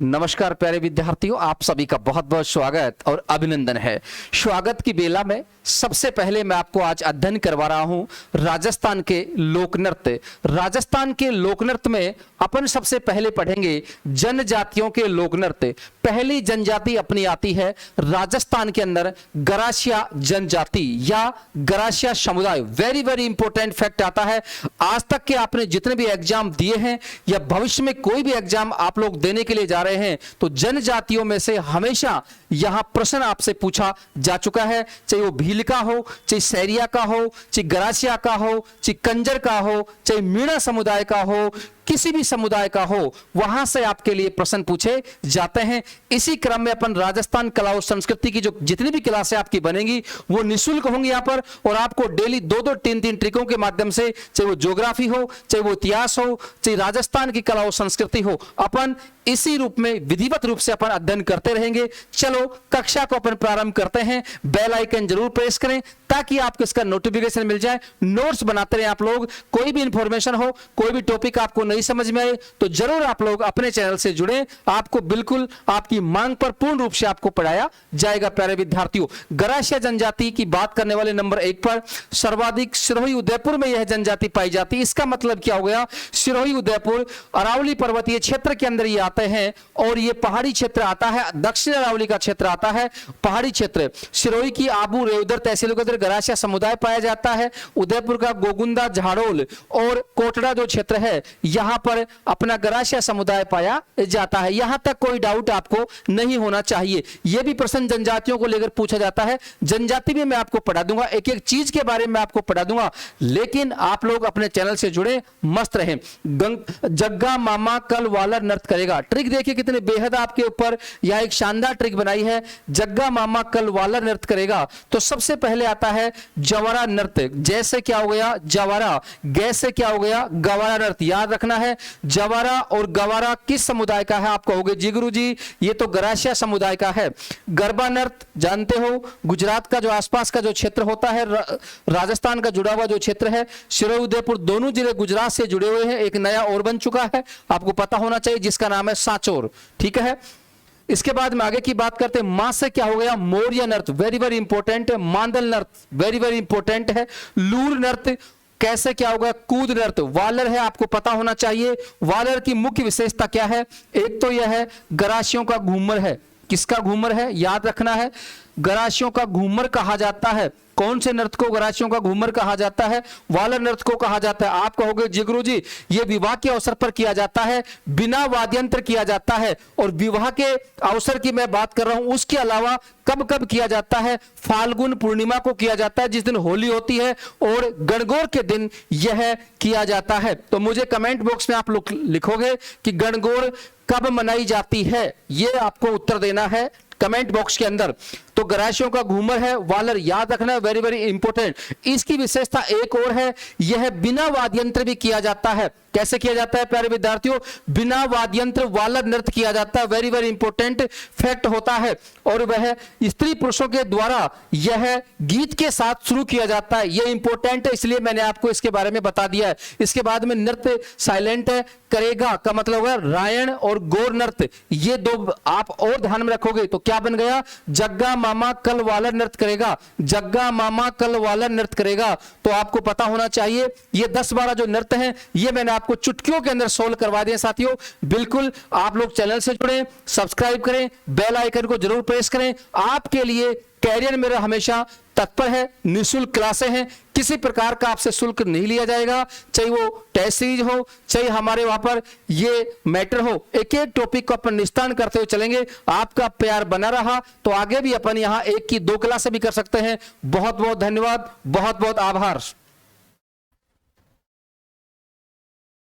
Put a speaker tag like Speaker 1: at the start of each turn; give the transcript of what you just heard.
Speaker 1: नमस्कार प्यारे विद्यार्थियों, आप सभी का बहुत बहुत स्वागत और अभिनंदन है। स्वागत की बेला में सबसे पहले मैं आपको आज अध्ययन करवा रहा हूं राजस्थान के लोक नृत्य। राजस्थान के लोक नृत्य में अपन सबसे पहले पढ़ेंगे जनजातियों के लोक नृत्य। पहली जनजाति अपनी आती है राजस्थान के अंदर गरासिया जनजाति या गरासिया समुदाय। वेरी वेरी इंपॉर्टेंट फैक्ट आता है। आज तक के आपने जितने भी एग्जाम दिए हैं या भविष्य में कोई भी एग्जाम आप लोग देने के लिए जा रहे हैं तो जनजातियों में से हमेशा यहां प्रश्न आपसे पूछा जा चुका है, चाहे वो भील का हो, चाहे सैरिया का हो, चाहे गरासिया का हो, चाहे कंजर का हो, चाहे मीणा समुदाय का हो, किसी भी समुदाय का हो, वहां से आपके लिए प्रश्न पूछे जाते हैं। इसी क्रम में अपन राजस्थान कला और संस्कृति की जो जितनी भी क्लासें आपकी बनेंगी वो निःशुल्क होंगी यहां पर, और आपको डेली दो दो तीन तीन ट्रिकों के माध्यम से, चाहे वो ज्योग्राफी हो, चाहे वो इतिहास हो, चाहे राजस्थान की कला और संस्कृति हो, अपन इसी रूप में विधिवत रूप से अपन अध्ययन करते रहेंगे। चलो कक्षा को अपन प्रारंभ करते हैं। बेल आइकन जरूर प्रेस करें ताकि आपको इसका नोटिफिकेशन मिल जाए। नोट्स बनाते रहे आप लोग। कोई भी इंफॉर्मेशन हो, कोई भी टॉपिक आपको नहीं समझ में आए तो जरूर आप लोग अपने चैनल से जुड़े। आपको बिल्कुल आपकी मांग पर पूर्ण रूप से आपको पढ़ाया जाएगा। प्यारे विद्यार्थियों, गरासिया जनजाति की बात करने वाले नंबर 1 पर सर्वाधिक सिरोही उदयपुर में यह जनजाति पाई जाती है। इसका मतलब क्या हो गया? सिरोही उदयपुर अरावली पर्वतीय क्षेत्र के अंदर ये आते हैं और ये पहाड़ी क्षेत्र आता है, दक्षिण अरावली का क्षेत्र आता है, पहाड़ी क्षेत्र। सिरोही की आबू रेवदर तहसीलों के अंदर गरासिया समुदाय पाया जाता है। उदयपुर का गोगुंदा, झाड़ोल और कोटड़ा जो क्षेत्र है यहां पर अपना गरासिया समुदाय पाया जाता है। यहां तक कोई डाउट आपको नहीं होना चाहिए। यह भी प्रश्न जनजातियों को लेकर पूछा जाता है। जनजाति में मैं आपको पढ़ा दूंगा, एक एक चीज के बारे में आपको पढ़ा दूंगा, लेकिन आप लोग अपने चैनल से जुड़े, मस्त रहें। जग्गा मामा कल वालर नृत्य करेगा। ट्रिक देखिए कितने बेहद आपके ऊपर यह एक शानदार ट्रिक बनाई है। जग्गा मामा कल वालर नृत्य करेगा तो सबसे पहले आता है जवारा नृत्य। जैसे क्या हो गया? जवारा। गैसे क्या हो गया? गवारा नृत्य। याद रखना है जवारा और गवारा किस समुदाय का है? आप कहोगे जी गुरु जी ये तो गरासिया समुदाय का है। गरबा नृत्य जानते हो, गुजरात का जो आसपास का जो क्षेत्र होता है, राजस्थान का जुड़ा हुआ जो क्षेत्र है, सिरोही उदयपुर दोनों जिले गुजरात से जुड़े हुए हैं। एक नया और बन चुका है, आपको पता होना चाहिए, जिसका नाम है सांचौर। ठीक है, इसके बाद में आगे की बात करते हैं। मां से क्या हो गया? मौर्य नृत्य। वेरी वेरी इंपॉर्टेंट है। मांदल नृत्य वेरी वेरी इंपॉर्टेंट है। लूर नृत्य। कैसे क्या होगा? कूद नृत्य। वालर है, आपको पता होना चाहिए। वालर की मुख्य विशेषता क्या है? एक तो यह है गरासियों का घूमर है। किसका घूमर है? याद रखना है, गरासियों का घूमर कहा जाता है। कौन से नृत्य को गरासियों का घूमर कहा जाता है? वालर नृत्य को कहा जाता है। आप कहोगे जी गुरु जी ये विवाह के अवसर पर किया जाता है, बिना वाद्यंत्र किया जाता है। और विवाह के अवसर की मैं बात कर रहा हूं, उसके अलावा कब कब किया जाता है? फाल्गुन पूर्णिमा को किया जाता है, जिस दिन होली होती है, और गणगौर के दिन यह किया जाता है। तो मुझे कमेंट बॉक्स में आप लोग लिखोगे कि गणगौर कब मनाई जाती है, यह आपको उत्तर देना है कमेंट बॉक्स के अंदर। तो गरासियों का घूमर है, वालर, याद रखना है, वेरी वेरी इंपॉर्टेंट। इसकी विशेषता एक और है, यह बिना वाद्यंत्र भी किया जाता है। कैसे किया जाता है प्यारे विद्यार्थियों? बिना वाद्यंत्र वालर नृत्य किया जाता है। वेरी वेरी इंपॉर्टेंट फैक्ट होता है। और वह स्त्री पुरुषों के द्वारा यह गीत के साथ शुरू किया जाता है। यह इंपॉर्टेंट है, इसलिए मैंने आपको इसके बारे में बता दिया है। इसके बाद में नृत्य साइलेंट है। करेगा का मतलब है रायण और गौर नृत्य। ये दो आप और ध्यान में रखोगे तो क्या बन गया? जग्गा मामा कल वालर नृत्य करेगा। जग्गा मामा कल वालर नृत्य करेगा। तो आपको पता होना चाहिए ये 10-12 जो नृत्य हैं ये मैंने आपको चुटकियों के अंदर सोल्व करवा दिए साथियों। बिल्कुल आप लोग चैनल से जुड़े, सब्सक्राइब करें, बेल आइकन को जरूर प्रेस करें। आपके लिए कैरियर मेरा हमेशा तत्पर है। निःशुल्क क्लासें हैं, किसी प्रकार का आपसे शुल्क नहीं लिया जाएगा। चाहे वो टेस्ट सीरीज हो, चाहे हमारे वहां पर ये मैटर हो, एक एक टॉपिक को अपन निस्तारण करते हुए चलेंगे। आपका प्यार बना रहा तो आगे भी अपन यहां 1 की 2 क्लासें भी कर सकते हैं। बहुत बहुत धन्यवाद, बहुत बहुत आभार।